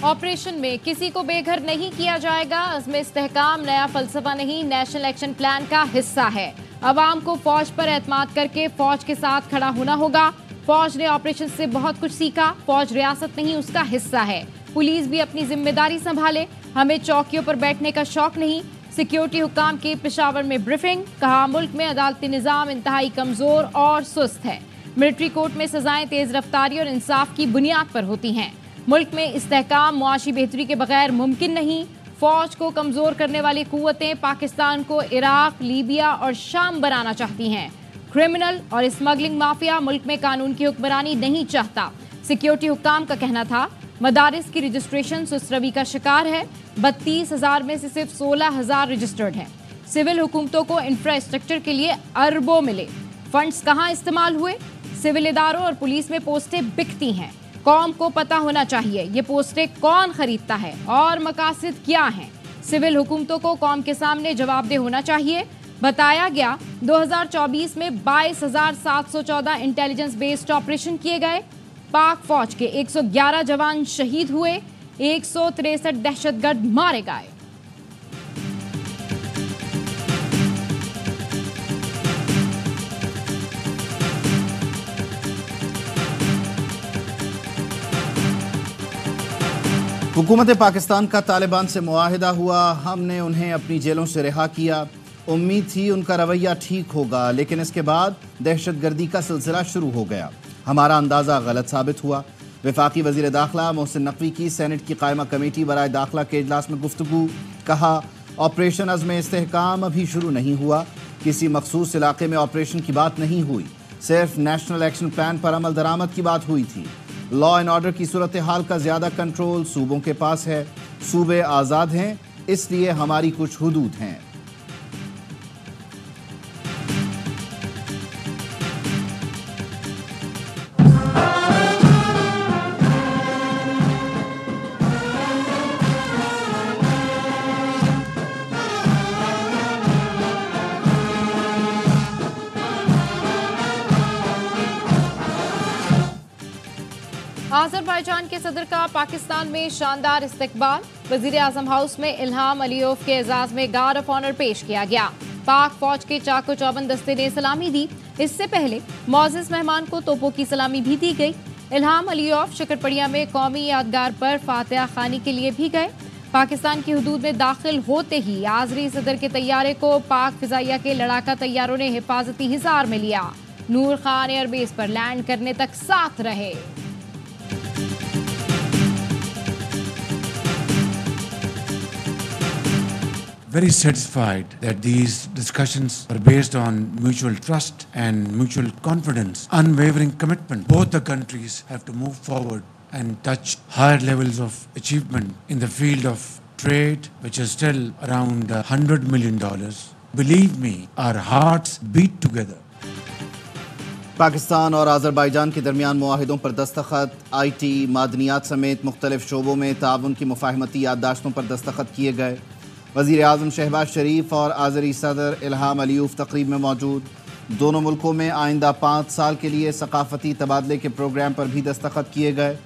Operation में किसी को बेघर नहीं किया जाएगा। अज़्म इस्तेहकाम नया फलसफा नहीं, नेशनल एक्शन प्लान का हिस्सा है। अवाम को फौज पर एतमाद करके फौज के साथ खड़ा होना होगा। फौज ने ऑपरेशन से बहुत कुछ सीखा। फौज रियासत नहीं, उसका हिस्सा है। पुलिस भी अपनी जिम्मेदारी संभाले। हमें चौकियों पर बैठने का शौक नहीं। सिक्योरिटी हुक्काम की पेशावर में ब्रीफिंग। कहा, मुल्क में अदालती निज़ाम इंतहाई कमज़ोर और सुस्त है। मिलिट्री कोर्ट में सजाएं तेज़ रफ्तारी और इंसाफ की बुनियाद पर होती हैं। मुल्क में इस्तेहकाम मुआशी बेहतरी के बगैर मुमकिन नहीं। फौज को कमज़ोर करने वाली कुव्वतें पाकिस्तान को इराक, लीबिया और शाम बनाना चाहती हैं। क्रिमिनल और स्मगलिंग माफिया मुल्क में कानून की हुक्मरानी नहीं चाहता। सिक्योरिटी हुक्काम का कहना था, मदारिस की रजिस्ट्रेशन सुस्तरवी का शिकार है। 32,000 में से सिर्फ 16,000 रजिस्टर्ड हैं। सिविल हुकूमतों को इंफ्रास्ट्रक्चर के लिए अरबों मिले। फंड्स कहाँ इस्तेमाल हुए? सिविल इदारों और पुलिस में पोस्टें बिकती हैं। कौम को पता होना चाहिए ये पोस्टें कौन खरीदता है और मकासद क्या हैं। सिविल हुकूमतों को कौम के सामने जवाबदेह होना चाहिए। बताया गया 2024 में 22,714 इंटेलिजेंस बेस्ड ऑपरेशन किए गए। पाक फौज के 111 जवान शहीद हुए, 163 दहशतगर्द मारे गए। हुकूमत पाकिस्तान का तालिबान से मुआहिदा हुआ। हमने उन्हें अपनी जेलों से रिहा किया। उम्मीद थी उनका रवैया ठीक होगा, लेकिन इसके बाद दहशतगर्दी का सिलसिला शुरू हो गया। हमारा अंदाज़ा गलत साबित हुआ। वफाकी वज़ीर दाखिला मोहसिन नकवी की सेनेट की कायमा कमेटी बराए दाखिला के इजलास में गुफ्तगू। कहा, ऑपरेशन अज़्म इस्तेहकाम अभी शुरू नहीं हुआ। किसी मखसूस इलाके में ऑपरेशन की बात नहीं हुई। सिर्फ नेशनल एक्शन प्लान पर अमल दरामद की बात हुई थी। लॉ एंड ऑर्डर की सूरत हाल का ज़्यादा कंट्रोल सूबों के पास है। सूबे आज़ाद हैं, इसलिए हमारी कुछ हुदूद हैं। आज़रबाईजान के सदर का पाकिस्तान में शानदार इस्तकबाल। वज़ीर आज़म हाउस में इल्हाम अलीयोफ के एजाज़ में गार्ड ऑफ ऑनर पेश किया गया। पाक फौज के चाको चौबंद दस्ते ने सलामी दी। इससे पहले मौज़िज़ मेहमान को तोपों की सलामी भी दी गई। इल्हाम अलीयोफ शकरपड़िया में कौमी यादगार पर फातिहा खानी के लिए भी गए। पाकिस्तान की हदूद में दाखिल होते ही आज़री सदर के तैयारे को पाक फिजाइया के लड़ाका तैयारों ने हिफाजती हिसार में लिया। नूर खान एयरबेस पर लैंड करने तक साथ रहे। Very satisfied that these discussions are based on mutual trust and mutual confidence, unwavering commitment. Both the countries have to move forward and touch higher levels of achievement in the field of trade, which is still around $100 million. Believe me, our hearts beat together. Pakistan और Azerbaijan के दरमियान मुआहिदों पर दस्तखत। IT, मादनियात समेत मुख्तलिफ शोबों में ताउन की मुफाहमती याददाश्तों पर दस्तखत किए गए। वज़ीर आज़म शहबाज शरीफ और आज़री सदर इल्हाम अलीयूफ तकरीब में मौजूद। दोनों मुल्कों में आइंदा 5 साल के लिए सकाफ़ती तबादले के प्रोग्राम पर भी दस्तखत किए गए।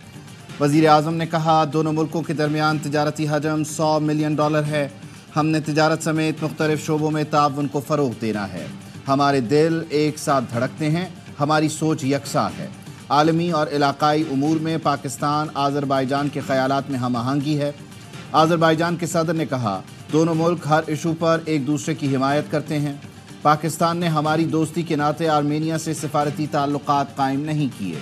वज़ीर आज़म ने कहा, दोनों मुल्कों के दरमियान तिजारती हजम $100 मिलियन है। हमने तिजारत समेत मुख्तलिफ शोबों में ताउन को फ़रोग़ देना है। हमारे दिल एक साथ धड़कते हैं, हमारी सोच यकसा है। आलमी और इलाकाई उमूर में पाकिस्तान आज़रबाईजान के ख़यालात में हम आहंगी है। आज़रबाईजान के सदर ने कहा, दोनों मुल्क हर इशू पर एक दूसरे की हिमायत करते हैं। पाकिस्तान ने हमारी दोस्ती के नाते आर्मेनिया से सिफारती ताल्लुकात कायम नहीं किए।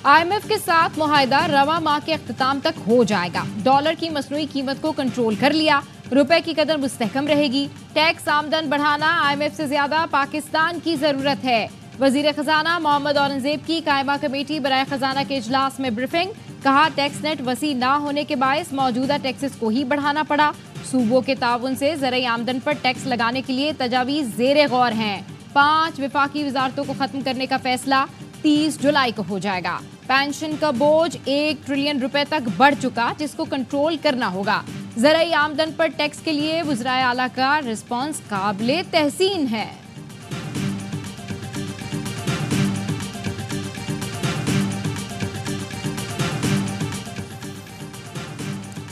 IMF के साथ मुआहिदा रवा माह के अख्तिताम तक हो जाएगा। डॉलर की मसनूई कीमत को कंट्रोल कर लिया। रुपए की कदर मुस्तहकम रहेगी। टैक्स आमदन बढ़ाना IMF से ज्यादा पाकिस्तान की जरूरत है। वजीर खजाना मोहम्मद औरंगजेब की कायमा कमेटी बराए खजाना के इजलास में ब्रीफिंग। कहा, टैक्स नेट वसी ना होने के बायस मौजूदा टैक्सेस को ही बढ़ाना पड़ा। सूबों के ताउन से ज़राई आमदन पर टैक्स लगाने के लिए तजावीज़ ज़ेरे गौर हैं। 5 वफाकी वजारतों को खत्म करने का फैसला 30 जुलाई को हो जाएगा। पेंशन का बोझ 1 ट्रिलियन रुपए तक बढ़ चुका, जिसको कंट्रोल करना होगा। زرعی آمدن پر ٹیکس کے لیے وزرائے اعلیٰ کا رسپانس قابل تحسین ہے۔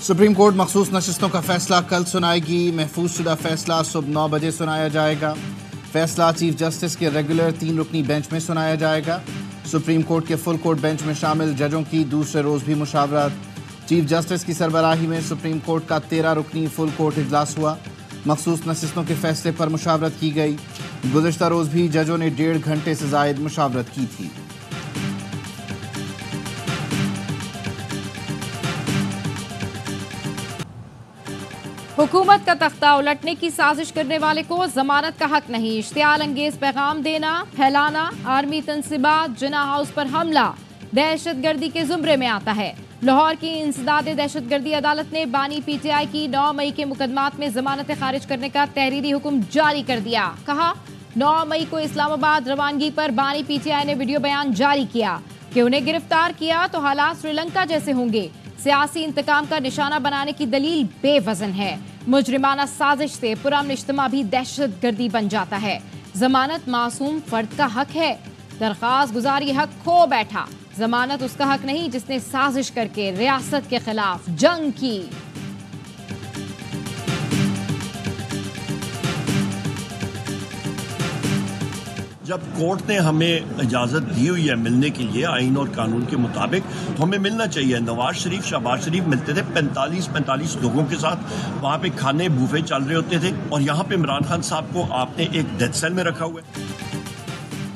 سپریم کورٹ مخصوص نشستوں کا فیصلہ کل سنائے گی۔ محفوظ شدہ فیصلہ صبح 9 بجے سنایا جائے گا۔ فیصلہ چیف جسٹس کے ریگولر 3 رکنی بینچ میں سنایا جائے گا۔ سپریم کورٹ کے فل کورٹ بینچ میں شامل ججوں کی دوسرے روز بھی مشاورت۔ چیف جسٹس کی سربراہی میں سپریم کورٹ کا 13 رکنی فل کورٹ اجلاس ہوا۔ مخصوص نشستوں کے فیصلے پر مشاورت کی گئی۔ گزشتہ روز بھی ججوں نے 1.5 گھنٹے سے زائد مشاورت کی تھی۔ حکومت کا تختہ الٹنے کی سازش کرنے والے کو ضمانت کا حق نہیں۔ اشتعال انگیز پیغام دینا، پھیلانا، آرمی تنصیبات، جناح ہاؤس پر حملہ دہشت گردی کے زمرے میں آتا ہے۔ لاہور کی انسداد دہشت گردی عدالت نے بانی پی ٹی آئی کی 9 مئی کے مقدمات میں ضمانتیں خارج کرنے کا تحریری حکم جاری کر دیا۔ کہا 9 مئی کو اسلام آباد روانگی پر بانی پی ٹی آئی نے ویڈیو بیان جاری کیا کہ انہیں گرفتار کیا تو حالات سری لنکا جیسے ہوں گے۔ سیاسی انتقام کا نشانہ بنانے کی دلیل بے وزن ہے۔ مجرمانہ سازش سے پرامن اجتماع بھی دہشت گردی بن جاتا ہے۔ ضمانت معصوم فرد کا حق ہے۔ درخواست گزار یہ حق کھو بیٹھا۔ ضمانت اس کا حق نہیں جس نے سازش کر کے ریاست کے خلاف جنگ کی۔ جب کورٹ نے ہمیں اجازت دی ہوئی ہے ملنے کے لیے آئین اور قانون کے مطابق تو ہمیں ملنا چاہیے۔ نواز شریف شہباز شریف ملتے تھے 45 لوگوں کے ساتھ، وہاں پہ کھانے بوفے چل رہے ہوتے تھے، اور یہاں پہ عمران خان صاحب کو آپ نے ایک ڈیتھ سیل میں رکھا ہوا ہے۔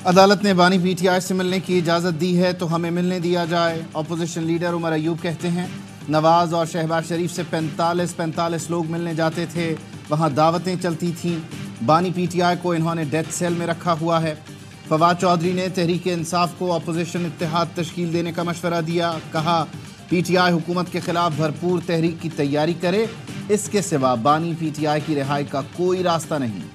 عدالت نے بانی پی ٹی آئی سے ملنے کی اجازت دی ہے تو ہمیں ملنے دیا جائے۔ اپوزیشن لیڈر عمر ایوب کہتے ہیں نواز اور شہباز شریف سے 45 لوگ ملنے جاتے تھے، وہاں دعوتیں چلتی تھیں۔ بانی پی ٹی آئی کو انہوں نے ڈیتھ سیل میں رکھا ہوا ہے۔ فواد چودھری نے تحریک انصاف کو اپوزیشن اتحاد تشکیل دینے کا مشورہ دیا۔ کہا پی ٹی آئی حکومت کے خلاف بھرپور تحریک کی تیاری کرے، اس کے سوا بانی پی ٹی آئی کی رہائی کا کوئی راستہ نہیں۔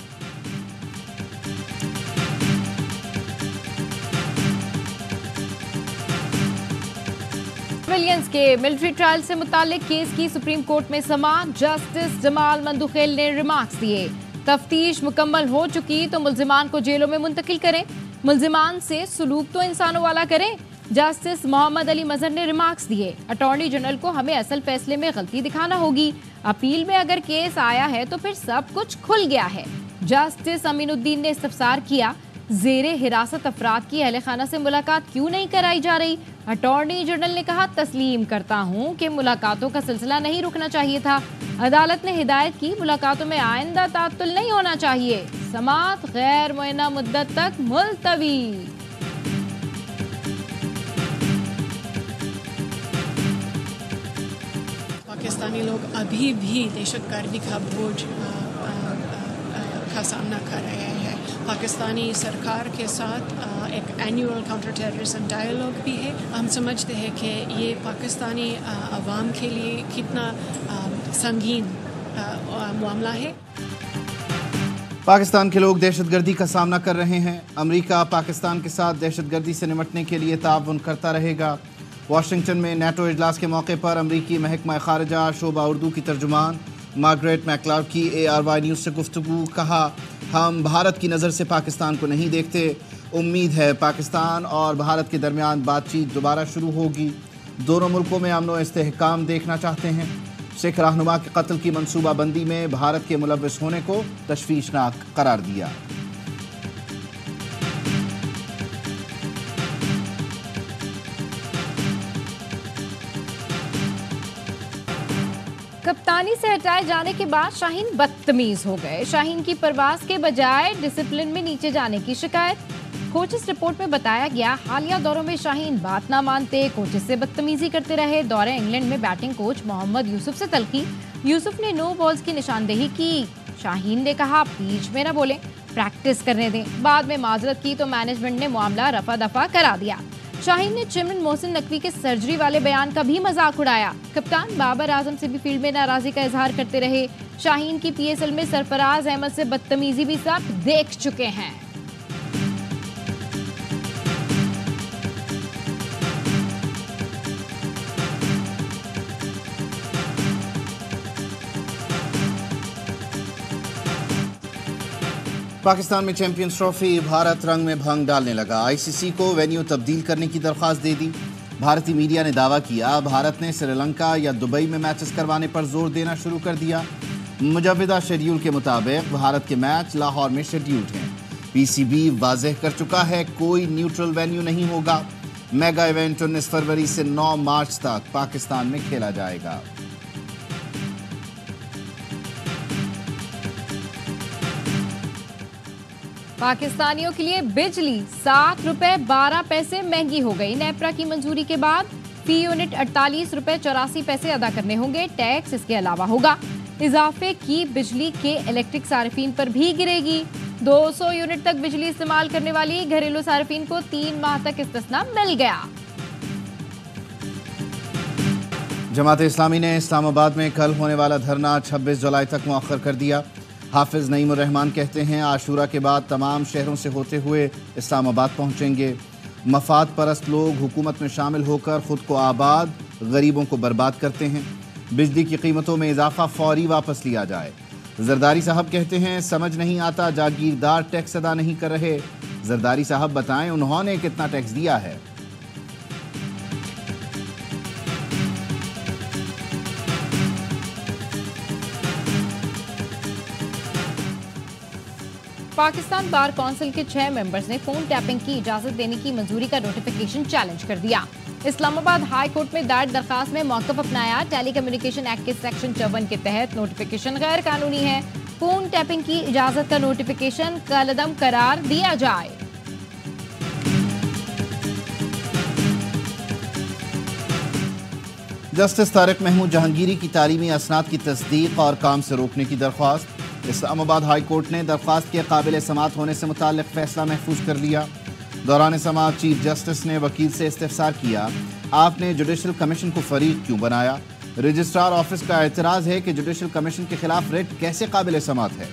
سویلینز کے ملٹری ٹرائل سے متعلق کیس کی سپریم کورٹ میں سماعت۔ جسٹس جمال مندوخیل نے ریمارکس دیے۔ تفتیش مکمل ہو چکی تو ملزمان کو جیلوں میں منتقل کریں، ملزمان سے سلوک تو انسانوں والا کریں۔ جسٹس محمد علی مظہر نے ریمارکس دیے۔ اٹارنی جنرل کو ہمیں اصل فیصلے میں غلطی دکھانا ہوگی۔ اپیل میں اگر کیس آیا ہے تو پھر سب کچھ کھل گیا ہے۔ جسٹس امین الدین نے استفسار کیا زیر حراست افراد کی اہل خانہ سے ملاقات کیوں نہیں کرائی جا رہی؟ اٹارنی جنرل نے کہا تسلیم کرتا ہوں کہ ملاقاتوں کا سلسلہ نہیں رکنا چاہیے تھا۔ عدالت نے ہدایت کی ملاقاتوں میں آئندہ تعطل نہیں ہونا چاہیے۔ سماعت غیر معینہ مدت تک ملتوی۔ پاکستانی لوگ ابھی بھی دہشت گردی کا بوجھ کا سامنا کر رہے ہیں۔ پاکستانی سرکار کے ساتھ ایک اینیول کاؤنٹر ٹیررزم ڈائیلاگ بھی ہے۔ ہم سمجھتے ہیں کہ یہ پاکستانی عوام کے لیے کتنا سنگین معاملہ ہے۔ پاکستان کے لوگ دہشت گردی کا سامنا کر رہے ہیں۔ امریکہ پاکستان کے ساتھ دہشت گردی سے نمٹنے کے لیے تعاون کرتا رہے گا۔ واشنگٹن میں نیٹو اجلاس کے موقع پر امریکی محکمہ خارجہ شعبہ اردو کی ترجمان مارگریٹ میکلارک کی ARY نیوز سے گفتگو۔ کہا ہم بھارت کی نظر سے پاکستان کو نہیں دیکھتے۔ امید ہے پاکستان اور بھارت کے درمیان بات چیت دوبارہ شروع ہوگی۔ دونوں ملکوں میں امن و استحکام دیکھنا چاہتے ہیں۔ سکھ رہنما کے قتل کی منصوبہ بندی میں بھارت کے ملوث ہونے کو تشویشناک قرار دیا۔ کپتانی سے ہٹائے جانے کے بعد شاہین بدتمیز ہو گئے۔ شاہین کی پرواز کے بجائے ڈسپلن میں نیچے جانے کی شکایت۔ کوچز رپورٹ میں بتایا گیا حالیہ دوروں میں شاہین بات نہ مانتے، کوچز سے بدتمیزی کرتے رہے۔ دورہ انگلینڈ میں بیٹنگ کوچ محمد یوسف سے تلخی۔ یوسف نے نو بالز کی نشاندہی کی۔ شاہین نے کہا پیچ میں نہ بولیں، پریکٹس کرنے دیں۔ بعد میں معذرت کی تو مینجمنٹ نے معاملہ رفع دفع کرا دیا۔ شاہین نے چیئرمین محسن نقوی کے سرجری والے بیان کا بھی مذاق اڑایا۔ کپتان بابر اعظم سے بھی فیلڈ میں ناراضی کا اظہار کرتے رہے۔ شاہین کی PSL میں سرفراز احمد سے بدتمیزی بھی سب دیکھ چکے ہیں۔ पाकिस्तान में चैंपियंस ट्रॉफी, भारत रंग में भंग डालने लगा। आईसीसी को वेन्यू तब्दील करने की दरख्वास्त दे दी। भारतीय मीडिया ने दावा किया भारत ने श्रीलंका या दुबई में मैचेस करवाने पर जोर देना शुरू कर दिया। मुजव्वदा शेड्यूल के मुताबिक भारत के मैच लाहौर में शेड्यूल्ड हैं। पीसीबी वाज़ेह कर चुका है कोई न्यूट्रल वेन्यू नहीं होगा। मेगा इवेंट 19 फरवरी से 9 मार्च तक पाकिस्तान में खेला जाएगा। पाकिस्तानियों के लिए बिजली 7 रुपए 12 पैसे महंगी हो गई। नेपरा की मंजूरी के बाद फी यूनिट 48 रुपए 84 पैसे अदा करने होंगे। टैक्स इसके अलावा होगा। इजाफे की बिजली के इलेक्ट्रिक सार्फिन पर भी गिरेगी। 200 यूनिट तक बिजली इस्तेमाल करने वाली घरेलू सार्फिन को 3 माह तक इस्तिस्ना मिल गया। जमात इस्लामी ने इस्लामाबाद में कल होने वाला धरना 26 जुलाई तक मुअख्खर कर दिया। हाफिज नईमुर रहमान कहते हैं आशूरा के बाद तमाम शहरों से होते हुए इस्लामाबाद पहुंचेंगे। मफाद परस्त लोग हुकूमत में शामिल होकर खुद को आबाद, गरीबों को बर्बाद करते हैं। बिजली की कीमतों में इजाफा फौरी वापस लिया जाए। जरदारी साहब कहते हैं समझ नहीं आता जागीरदार टैक्स अदा नहीं कर रहे। जरदारी साहब बताएं उन्होंने कितना टैक्स दिया है। पाकिस्तान बार काउंसिल के 6 मेंबर्स ने फोन टैपिंग की इजाजत देने की मंजूरी का नोटिफिकेशन चैलेंज कर दिया। इस्लामाबाद हाई कोर्ट में दायर दरखास्त में मौक़िफ़ अपनाया। टेली कम्युनिकेशन एक्ट के सेक्शन 54 के तहत नोटिफिकेशन गैर कानूनी है। फोन टैपिंग की इजाजत का नोटिफिकेशन कलअदम करार दिया जाए। जस्टिस तारिक महमूद जहांगीरी की तालीमी असनाद की तस्दीक और काम से रोकने की दरख्वास्त। इस्लामाबाद हाई कोर्ट ने दरख्वास्त के काबिल समाअत होने से मुताल्लिक फैसला महफूज कर लिया। दौरान समाअत चीफ जस्टिस ने वकील से इस्तिफसार किया आपने जुडिशल कमीशन को फरीक क्यों बनाया। रजिस्ट्रार ऑफिस का एतराज़ है कि जुडिशल कमीशन के खिलाफ रेट कैसे काबिल समाअत है।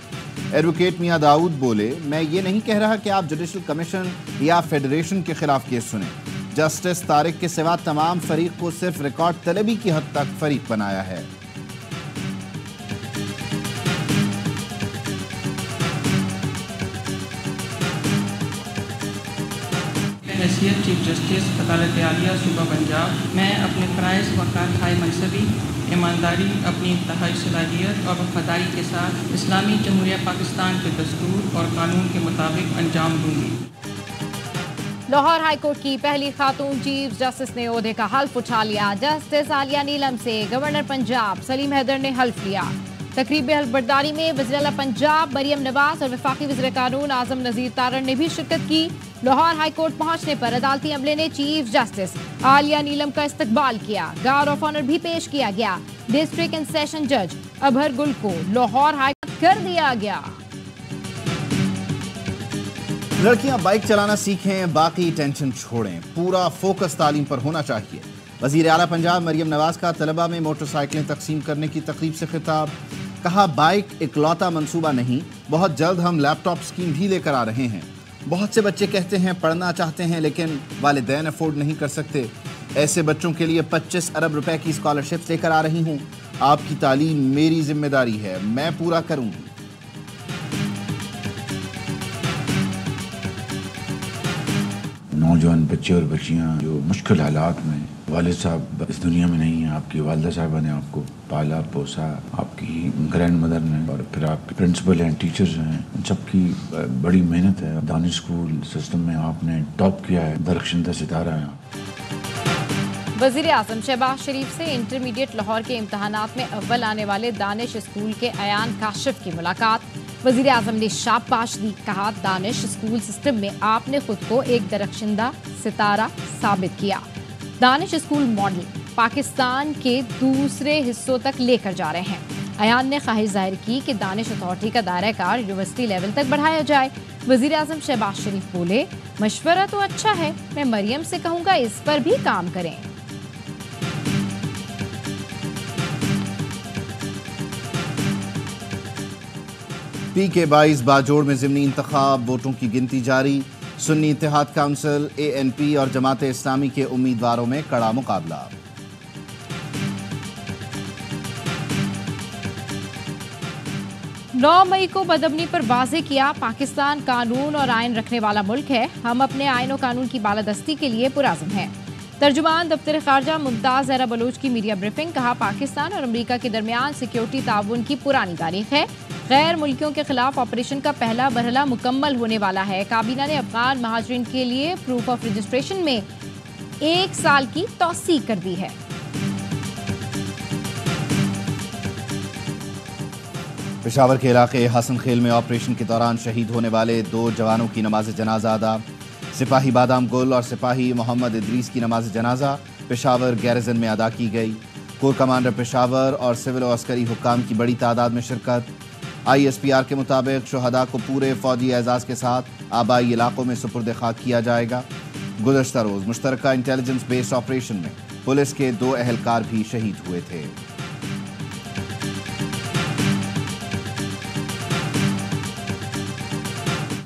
एडवोकेट मियां दाऊद बोले मैं ये नहीं कह रहा कि आप जुडिशल कमीशन या फेडरेशन के खिलाफ केस सुने। जस्टिस तारिक के सिवा तमाम फरीक को सिर्फ रिकॉर्ड तलबी की हद तक फरीक बनाया है। हैसियत चीफ जस्टिस अदालत आलिया सूबा पंजाब, मैं अपने फ़राइज़ व कारखाए मनसबी, ईमानदारी, अपनी इंतहाई सलाहियत और वफादारी के साथ इस्लामी जमहूरिया पाकिस्तान के दस्तूर और कानून के मुताबिक अंजाम दूंगी। लाहौर हाई कोर्ट की पहली खातून चीफ जस्टिस ने ओहदे का हल्फ उठा लिया। जस्टिस आलिया नीलम से गवर्नर पंजाब सलीम हैदर ने हल्फ लिया। तकरीब हल्फ बर्दारी में वज़ीर आला पंजाब मरियम नवाज और वफाकी वज़ीर कानून आज़म नज़ीर तारड़ ने भी शिरकत की। लाहौर हाई कोर्ट पहुंचने पर अदालती अमले ने चीफ जस्टिस आलिया नीलम का इस्तकबाल किया। गार्ड ऑफ ऑनर भी पेश किया गया। डिस्ट्रिक्ट एंड सेशन जज अभर गुल को लाहौर हाई कोर्ट कर दिया गया। लड़कियां बाइक चलाना सीखें, बाकी टेंशन छोड़ें, पूरा फोकस तालीम पर होना चाहिए। वज़ीर आला पंजाब मरियम नवाज का तलबा में मोटरसाइकिलें तकसीम करने की तकरीब से खिताब। कहा बाइक इकलौता मंसूबा नहीं, बहुत जल्द हम लैपटॉप स्कीम भी लेकर आ रहे हैं। बहुत से बच्चे कहते हैं पढ़ना चाहते हैं लेकिन वालिदैन अफोर्ड नहीं कर सकते। ऐसे बच्चों के लिए 25 अरब रुपए की स्कॉलरशिप लेकर आ रही हूँ। आपकी तालीम मेरी जिम्मेदारी है, मैं पूरा करूँगी। नौजवान बच्चे और बच्चियाँ जो मुश्किल हालात में, वालिद साहब इस दुनिया में नहीं हैं, आपकी वालिदा साहबा ने आपको पाला पोसा, आपकी ग्रैंड मदर ने, और फिर आपके प्रिंसिपल हैं, टीचर्स हैं, उन सबकी बड़ी मेहनत है। दानिश स्कूल सिस्टम में आपने टॉप किया है, दरख्शंदा सितारा है। वज़ीर आज़म शहबाज शरीफ से इंटरमीडिएट लाहौर के इम्तहानात में अव्वल आने वाले दानिश स्कूल के अयान काशिफ की मुलाकात। वज़ीर आज़म ने शाबाश दी। कहा दानिश स्कूल सिस्टम में आपने खुद को एक दरख्शंदा सितारा साबित किया। दानिश स्कूल मॉडल पाकिस्तान के दूसरे हिस्सों तक लेकर जा रहे हैं। अयान ने ख्वाहिश जाहिर की कि दानिश अथॉरिटी का दायरा कार यूनिवर्सिटी लेवल तक बढ़ाया जाए। वज़ीर आज़म शहबाज शरीफ बोले मशवरा तो अच्छा है, मैं मरियम से कहूँगा इस पर भी काम करें। PK-22 बाजोड़ में ज़िमनी इंतखाब, वोटों की गिनती जारी। सुन्नी इत्तेहाद काउंसिल, ANP और जमात इस्लामी के उम्मीदवारों में कड़ा मुकाबला। 9 मई को बदअमनी पर वाज़ेह किया, पाकिस्तान कानून और आइन रखने वाला मुल्क है, हम अपने आइन और कानून की बालादस्ती के लिए पुरअज़्म हैं। तर्जुमान दफ्तर ख़ारजा मुमताज़ ज़हरा बलोच की मीडिया ब्रीफिंग, कहा पाकिस्तान और अमरीका के दरमियान सिक्योरिटी ताउन की पुरानी तारीख है, गैर मुल्कियों के खिलाफ ऑपरेशन का पहला मरहला मुकम्मल होने वाला है। काबीना ने अफगान महाजरीन के लिए प्रूफ ऑफ रजिस्ट्रेशन में 1 साल की तौसीह कर दी है। पेशावर के इलाके हसन खेल में ऑपरेशन के दौरान शहीद होने वाले 2 जवानों की नमाज जनाजा अदा। सिपाही बादाम गुल और सिपाही मोहम्मद इदरीस की नमाज जनाजा पेशावर गैरिजन में अदा की गई। कोर कमांडर पेशावर और सिविल और अस्करी हुक्काम की बड़ी तादाद में शिरकत। ISPR के मुताबिक शुहदा को पूरे फौजी एजाज़ के साथ आबाई इलाकों में सुपुर्द खाक किया जाएगा। गुज़श्ता रोज़ मुश्तरका इंटेलिजेंस बेस्ड ऑपरेशन में पुलिस के 2 अहलकार भी शहीद हुए थे।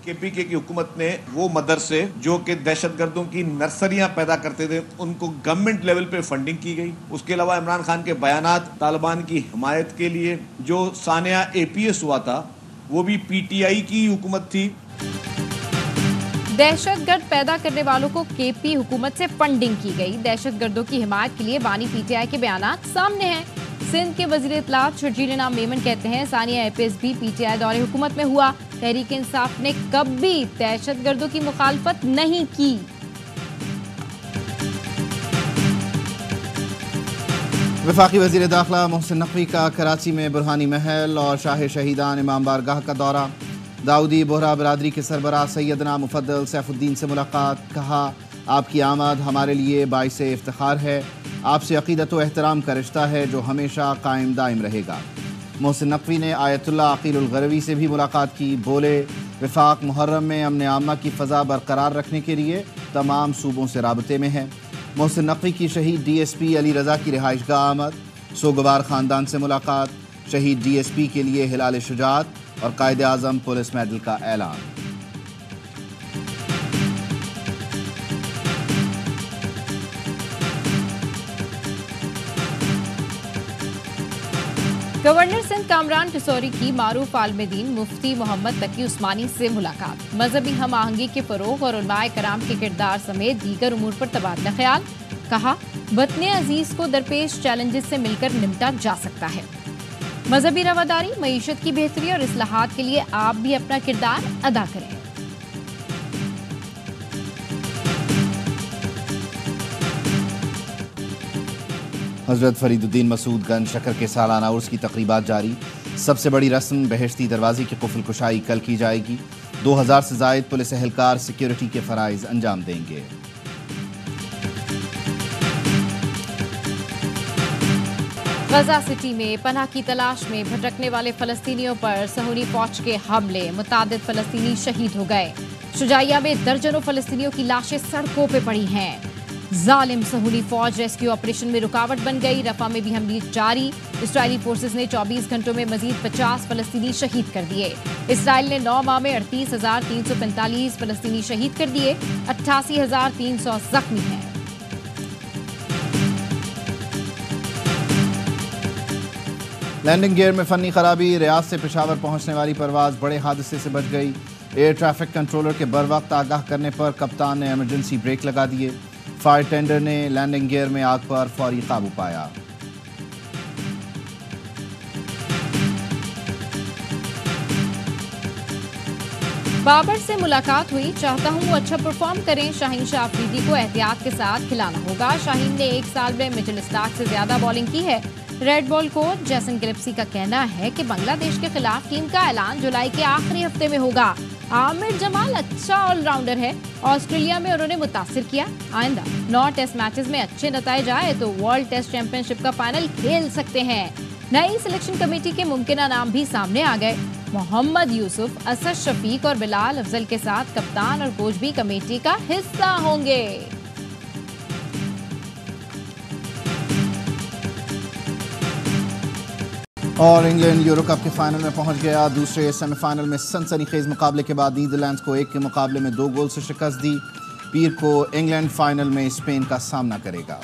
KPK की हुकूमत ने वो मदरसे जो कि दहशतगर्दों की नर्सरियां पैदा करते थे उनको गवर्नमेंट लेवल पे फंडिंग की गई। उसके अलावा इमरान खान के बयानात तालिबान की हिमायत के लिए जो सानिया APS हुआ था वो भी PTI की हुकूमत थी। दहशतगर्द पैदा करने वालों को KP हुकूमत से फंडिंग की गई। दहशतगर्दों की हिमायत के लिए बानी PTI के बयानात सामने हैं। सिंध के वजीर इत्तलात शर्जील इनाम मेमन कहते हैं सानिया APS भी PTI दौरे हुकूमत में हुआ। तहरीक इंसाफ ने कभी दहशतगर्दों की मुखालफत नहीं की। वफाकी वजीर दाखिला मोहसिन नकवी का कराची में बुरहानी महल और शाह शहीदान इमाम बारगाह का दौरा। दाऊदी बोहरा बरादरी के सरबराह सैयदना मुफद्दल सैफुद्दीन से मुलाकात। कहा आपकी आमद हमारे लिए बाइस इफ्तिखार है, आपसे अकीदत व एहतराम का रिश्ता है जो हमेशा कायम दायम रहेगा। मोहसिन नकवी ने आयतुल्लाह अकीलुल गरवी से भी मुलाकात की। बोले वफाक मुहर्रम में अमन आमा की फ़ज़ा बरकरार रखने के लिए तमाम सूबों से राबते में है। मोहसिन नकवी की शहीद DSP अली रज़ा की रिहाइशगाह आमद। सोगवार ख़ानदान से मुलाकात। शहीद DSP के लिए हिलाल शुजाअत और कायदे आज़म पुलिस मेडल का ऐलान। गवर्नर सिंध कामरान टिसौरी की मारूफ आलमदीन मुफ्ती मोहम्मद तकी उस्मानी से मुलाकात। मजहबी हम आहंगी के फरोग और उलमाए कराम के किरदार समेत दीगर उमूर पर तबादला ख्याल। कहा वतने अजीज को दरपेश चैलेंजेस से मिलकर निपटा जा सकता है। मजहबी रवादारी, मईशत की बेहतरी और इस्लाहात के लिए आप भी अपना किरदार अदा करें। हज़रत फरीदुद्दीन मसूदगंज शक्कर के सालाना उर्स की तकरीबात जारी। सबसे बड़ी रस्म बहश्ती दरवाजे की कुफल कुशाई कल की जाएगी। 2000 से ज़ायद पुलिस एहलकार सिक्योरिटी के फ़राइज़ अंजाम देंगे। गजा सिटी में पनाह की तलाश में भटकने वाले फ़लस्तीनियों पर सहूनी फ़ौज के हमले, मुतादिद फ़लस्तीनी शहीद हो गए। शुजाइया में दर्जनों फ़लस्तीनियों की लाशें सड़कों पर पड़ी हैं। जालिम सहूनी फौज रेस्क्यू ऑपरेशन में रुकावट बन गई। रफा में भी हमले जारी। इस्राइली फोर्सेस ने 24 घंटों में मजीद 50 फ़लस्तीनी शहीद कर दिए। इसराइल ने 9 माह में 38,345 फ़लस्तीनी शहीद कर दिए। 88,300 जख्मी हैं। लैंडिंग गियर में फनी खराबी। रियाद से पेशावर पहुंचने वाली परवाज बड़े हादसे से बच गई। एयर ट्रैफिक कंट्रोलर के बरवक्त आगाह करने पर कप्तान ने इमरजेंसी ब्रेक लगा दिए। फायर टेंडर ने लैंडिंग गियर में आग पर फौरी काबू पाया। बाबर से मुलाकात हुई। चाहता हूं वो अच्छा परफॉर्म करें। शाहीन शाह अफरीदी को एहतियात के साथ खिलाना होगा। शाहीन ने 1 साल में मिचेल स्टार्क से ज्यादा बॉलिंग की है। रेड बॉल कोच जैसन गिलिप्सी का कहना है कि बांग्लादेश के खिलाफ टीम का ऐलान जुलाई के आखिरी हफ्ते में होगा। आमिर जमाल अच्छा ऑलराउंडर है। ऑस्ट्रेलिया में उन्होंने मुतासिर किया। आइंदा 9 टेस्ट मैचेस में अच्छे नतीजे आए तो वर्ल्ड टेस्ट चैंपियनशिप का फाइनल खेल सकते हैं। नई सिलेक्शन कमेटी के मुमकिन नाम भी सामने आ गए। मोहम्मद यूसुफ, असद शफीक और बिलाल अफजल के साथ कप्तान और कोच भी कमेटी का हिस्सा होंगे। और इंग्लैंड यूरो कप के फाइनल में पहुंच गया। दूसरे सेमीफाइनल में सनसनीखेज मुकाबले के बाद नीदरलैंड्स को 1 के मुकाबले में 2 गोल से शिकस्त दी। पीर को इंग्लैंड फाइनल में स्पेन का सामना करेगा।